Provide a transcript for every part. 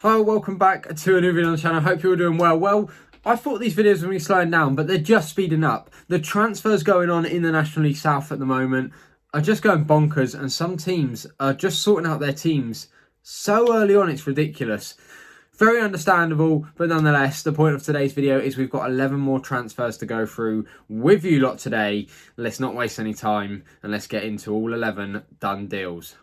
Hi, welcome back to a new video on the channel. Hope you're all doing well. Well, I thought these videos would be slowing down, but they're just speeding up. The transfers going on in the National League South at the moment are just going bonkers, and some teams are just sorting out their teams so early on, it's ridiculous. Very understandable, but nonetheless, the point of today's video is we've got 11 more transfers to go through with you lot today. Let's not waste any time, and let's get into all 11 done deals.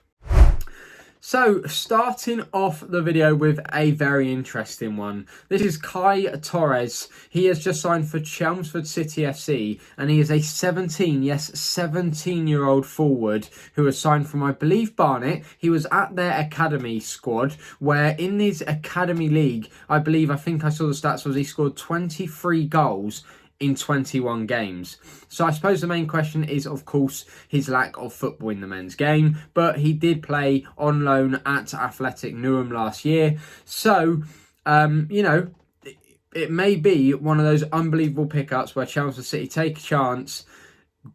So, starting off the video with a very interesting one. This is Torres. He has just signed for Chelmsford City FC, and he is a 17-year-old forward who has signed from, I believe, Barnet. He was at their academy squad, where in his academy league, I think I saw the stats was he scored 23 goals in 21 games. So I suppose the main question is, of course, his lack of football in the men's game, but he did play on loan at Athletic Newham last year. So, it may be one of those unbelievable pickups where Chelmsford City take a chance,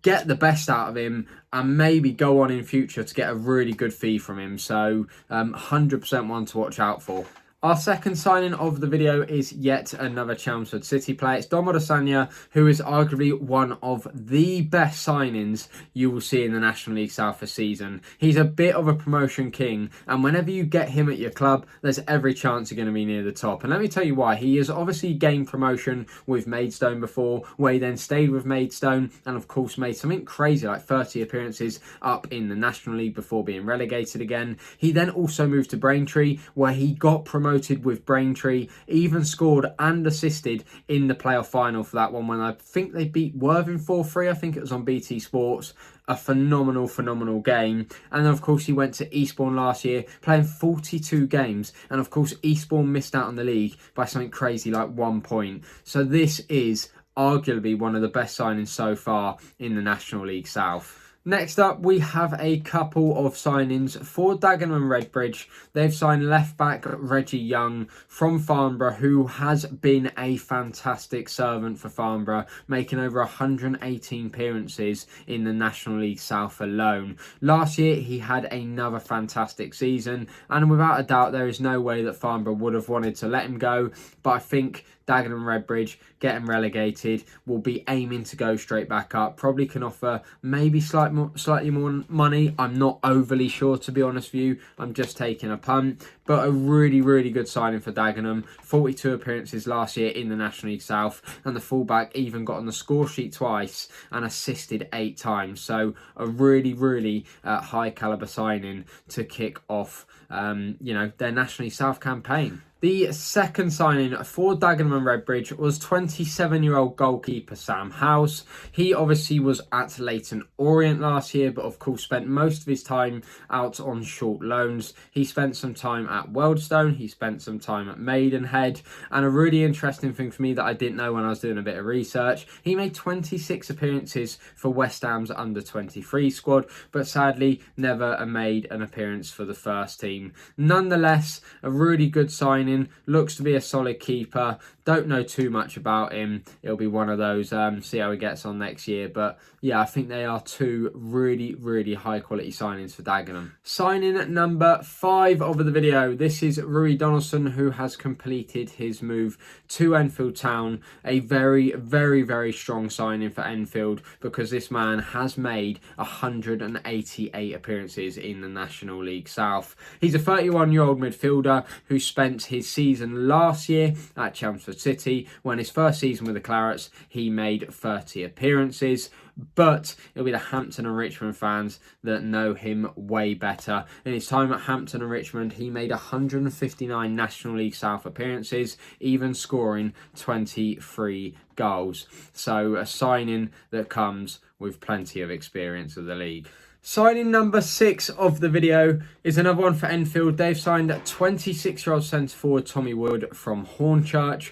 get the best out of him, and maybe go on in future to get a really good fee from him. So 100% one to watch out for. Our second signing of the video is yet another Chelmsford City player. It's Domagna, who is arguably one of the best signings you will see in the National League South this season. He's a bit of a promotion king, and whenever you get him at your club, there's every chance you're going to be near the top. And let me tell you why. He has obviously gained promotion with Maidstone before, where he then stayed with Maidstone, and of course made something crazy like 30 appearances up in the National League before being relegated again. He then also moved to Braintree, where he got promoted with Braintree, even scored and assisted in the playoff final for that one when I think they beat Worthing 4-3. I think it was on BT Sports. A phenomenal game. And then of course he went to Eastbourne last year, playing 42 games, and of course Eastbourne missed out on the league by something crazy like 1 point. So this is arguably one of the best signings so far in the National League South. Next up, we have a couple of signings for Dagenham and Redbridge. They've signed left-back Reggie Young from Farnborough, who has been a fantastic servant for Farnborough, making over 118 appearances in the National League South alone. Last year, he had another fantastic season, and without a doubt, there is no way that Farnborough would have wanted to let him go, but I think Dagenham and Redbridge, getting relegated, will be aiming to go straight back up. Probably can offer maybe slightly more money. I'm not overly sure, to be honest with you. I'm just taking a punt. But a really good signing for Dagenham. 42 appearances last year in the National League South, and the fullback even got on the score sheet twice and assisted 8 times. So a really high calibre signing to kick off their National League South campaign. The second signing for Dagenham and Redbridge was 27-year-old goalkeeper Sam House. He obviously was at Leyton Orient last year, but of course spent most of his time out on short loans. He spent some time at Wealdstone, he spent some time at Maidenhead, and a really interesting thing for me that I didn't know when I was doing a bit of research, he made 26 appearances for West Ham's under-23 squad, but sadly never made an appearance for the first team. Nonetheless, a really good signing. Looks to be a solid keeper. Don't know too much about him. It'll be one of those, see how he gets on next year. But yeah, I think they are two really high quality signings for Dagenham. Signing number 5 of the video. This is Rui Donelsson, who has completed his move to Enfield Town. A very strong signing for Enfield, because this man has made 188 appearances in the National League South. He's a 31-year-old midfielder who spent his season last year at Chelmsford City. When his first season with the Clarets, he made 30 appearances. But it'll be the Hampton and Richmond fans that know him way better. In his time at Hampton and Richmond, he made 159 National League South appearances, even scoring 23 goals. So a signing that comes with plenty of experience of the league. Signing number 6 of the video is another one for Enfield. They've signed 26-year-old centre forward Tommy Wood from Hornchurch.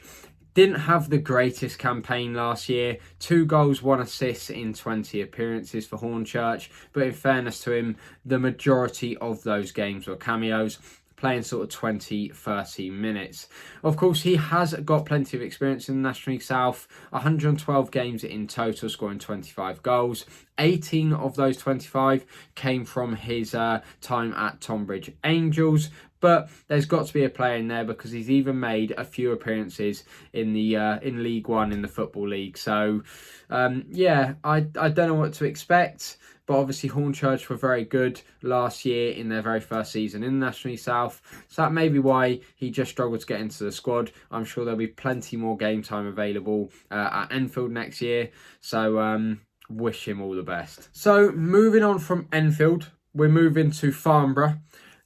Didn't have the greatest campaign last year. 2 goals, 1 assist in 20 appearances for Hornchurch. But in fairness to him, the majority of those games were cameos, playing sort of 20-30 minutes. Of course, he has got plenty of experience in the National League South. 112 games in total, scoring 25 goals. 18 of those 25 came from his time at Tonbridge Angels. but there's got to be a player in there because he's even made a few appearances in the in League One in the Football League. So yeah, I don't know what to expect. But obviously Hornchurch were very good last year in their very first season in the National League South. So that may be why he just struggled to get into the squad. I'm sure there'll be plenty more game time available at Enfield next year. So wish him all the best. So moving on from Enfield, we're moving to Farnborough.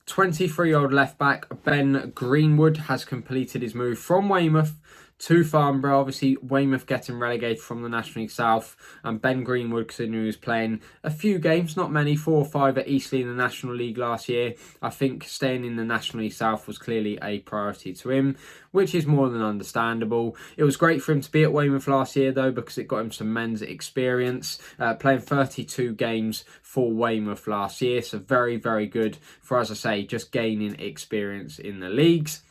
23-year-old left-back Ben Greenwood has completed his move from Weymouth to Farnborough. Obviously, Weymouth getting relegated from the National League South, and Ben Greenwood, considering he was playing a few games, not many, 4 or 5 at Eastleigh in the National League last year. I think staying in the National League South was clearly a priority to him, which is more than understandable. It was great for him to be at Weymouth last year, though, because it got him some men's experience, playing 32 games for Weymouth last year. So very, very good for, as I say, just gaining experience in the leagues.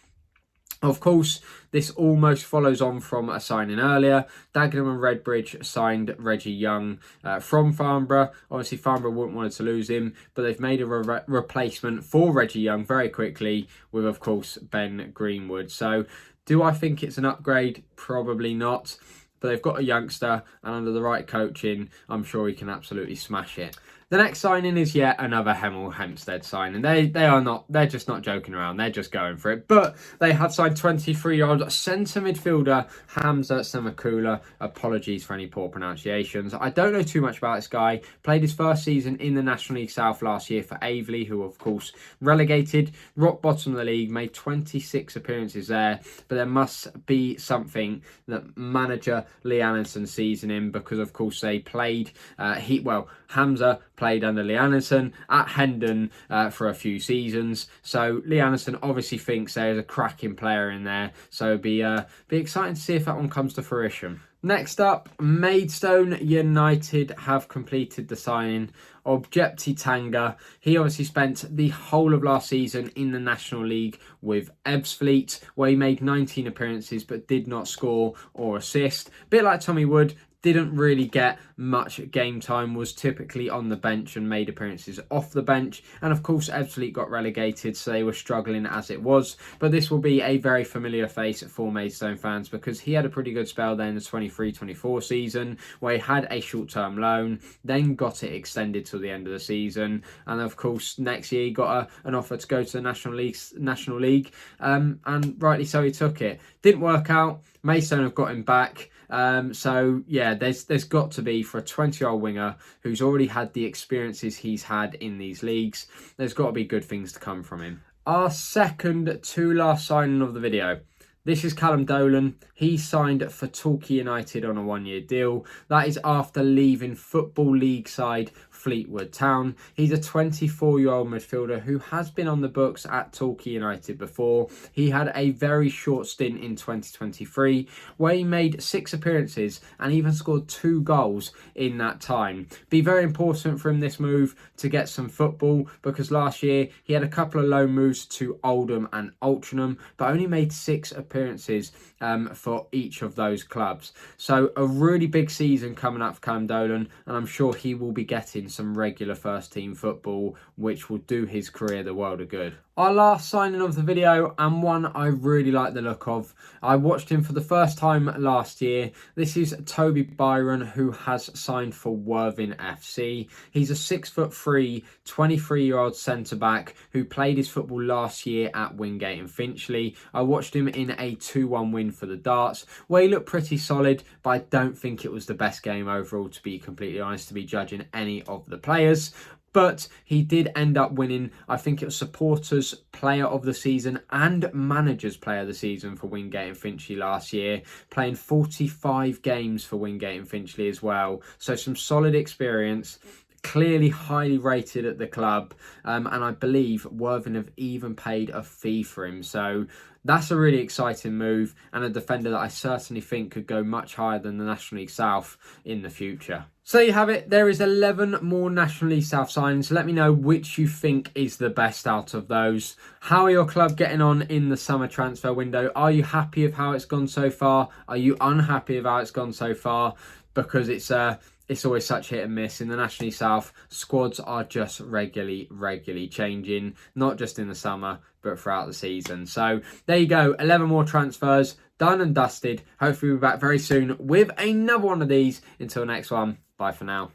Of course, this almost follows on from a signing earlier. Dagenham and Redbridge signed Reggie Young from Farnborough. Obviously, Farnborough wouldn't want to lose him, but they've made a replacement for Reggie Young very quickly with, of course, Ben Greenwood. So, do I think it's an upgrade? Probably not. But they've got a youngster, and under the right coaching, I'm sure he can absolutely smash it. The next signing is yet another Hemel Hempstead signing. They're just not joking around. They're just going for it. But they have signed 23-year-old centre midfielder Hamza Semakula. Apologies for any poor pronunciations. I don't know too much about this guy. Played his first season in the National League South last year for Aveley, who of course relegated, rock bottom of the league, made 26 appearances there. But there must be something that manager Lee Anderson sees in him, because of course they played, Hamza played under Lee Anderson at Hendon for a few seasons. So Lee Anderson obviously thinks there's a cracking player in there. So be exciting to see if that one comes to fruition. Next up, Maidstone United have completed the signing Objecti Tangga. He obviously spent the whole of last season in the National League with Ebbsfleet, where he made 19 appearances but did not score or assist. Bit like Tommy Wood, didn't really get much game time, was typically on the bench and made appearances off the bench. And of course, Ebbsfleet got relegated, so they were struggling as it was. But this will be a very familiar face for Maidstone fans, because he had a pretty good spell there in the 23-24 season, where he had a short-term loan, then got it extended till the end of the season. And of course, next year he got an offer to go to the National League, and rightly so, he took it. Didn't work out. Maidstone have got him back. So yeah, there's got to be, for a 20-year-old winger who's already had the experiences he's had in these leagues, there's got to be good things to come from him. Our second to last signing of the video. This is Callum Dolan. He signed for Torquay United on a 1-year deal. That is after leaving Football League side Fleetwood Town. He's a 24-year-old midfielder who has been on the books at Torquay United before. He had a very short stint in 2023 where he made 6 appearances and even scored 2 goals in that time. Be very important for him, this move, to get some football, because last year he had a couple of loan moves to Oldham and Altrincham, but only made 6 appearances for each of those clubs. So a really big season coming up for Callum Dolan, and I'm sure he will be getting some regular first team football, which will do his career the world of good. Our last signing of the video, and one I really like the look of. I watched him for the first time last year. This is Toby Byron, who has signed for Worthing FC. He's a 6'3", 23-year-old centre-back who played his football last year at Wingate and Finchley. I watched him in a 2-1 win for the Darts, where he looked pretty solid, but I don't think it was the best game overall, to be completely honest, to be judging any of the players. But he did end up winning, I think it was Supporters Player of the Season and Managers Player of the Season for Wingate and Finchley last year, playing 45 games for Wingate and Finchley as well. So some solid experience, clearly highly rated at the club, and I believe Worthing have even paid a fee for him. So that's a really exciting move, and a defender that I certainly think could go much higher than the National League South in the future. So there you have it. There is 11 more National League South signings. Let me know which you think is the best out of those. How are your club getting on in the summer transfer window? Are you happy with how it's gone so far? Are you unhappy with how it's gone so far? Because it's always such hit and miss. In the National League South, squads are just regularly changing, not just in the summer, but throughout the season. So there you go, 11 more transfers, done and dusted. Hopefully we'll be back very soon with another one of these. Until next one, bye for now.